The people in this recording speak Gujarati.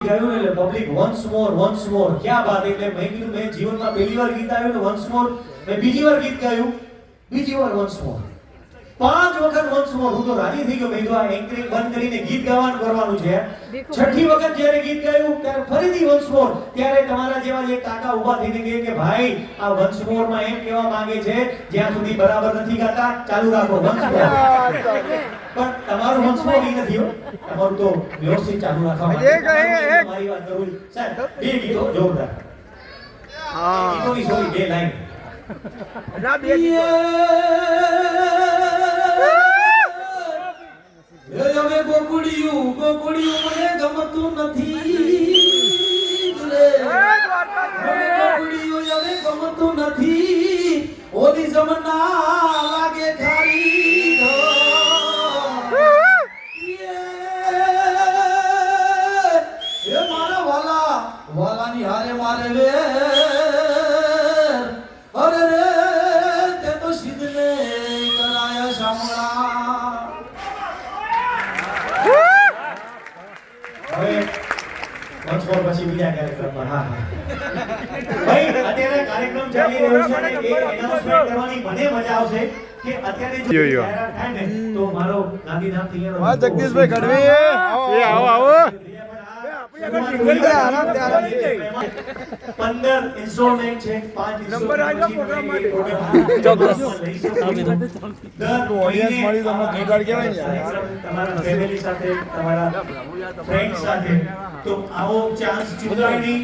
ગાયું એટલે પબ્લિક વન્સ મોર ક્યાં બાત એટલે મેં કીધું મેં જીવનમાં પહેલી વાર ગીત આવ્યું ને વન્સ મોર મેં બીજી વાર ગીત ગાયું બીજી વાર વન્સ મોર 5 વખત વન્સ મોર હું તો રાજી થઈ ગયો મેં કીધું આ એન્કરિંગ બંધ કરીને ગીત ગાવાનું કરવાનું છે છઠ્ઠી વખત જ્યારે ગીત ગાયું ત્યારે ફરીથી વન્સ મોર ત્યારે તમારા જેવા જે કાકા ઊભા થઈને કહે કે ભાઈ આ વન્સ મોર માં એમ કહેવા માંગે છે જ્યાં સુધી બરાબર નથી ગાતા ચાલુ રાખો વન્સ મોર પણ તમારું વન્સ મોર ઈ નથી હો તમારું તો વ્યવસ્થિત ચાલુ રાખવા માટે મારી વાત કરું સાહેબ બે ગીતો જોરદાર હા ગીતોની સોરી બે લાઈન ના બે ગીતો હવે ગોકુડિયું મને ગમતું નથી રે ગોકુડિયું હવે ગમતું નથી ઓલી જમના લાગે થારી એ મારા વાલાની હારે મારે રે અરે રે તે તો સિદ્ધને કરાયા સામણા પછી બીજા કાર્યક્રમમાં હા ભાઈ અત્યારે કાર્યક્રમ ચાલી રહ્યો છે અને એ એનાઉન્સમેન્ટ કરવાની મને મજા આવશે કે અત્યારે જો જાહેરાત થાય ને તો મારો ગાંધીધામ થી હા જગદીશભાઈ ગઢવી આવો 15 ઇન્સ્ટોલમેન્ટ છે 5 નંબર આવ્યો પ્રોગ્રામ માટે ચોક્કસ ઓડિયન્સ મળી તમને જોરદાર કહેવાય ને તમારા ફેમિલી સાથે તમારા ફ્રેન્ડ સાથે તો આવો ચાન્સ ચૂકાય નહીં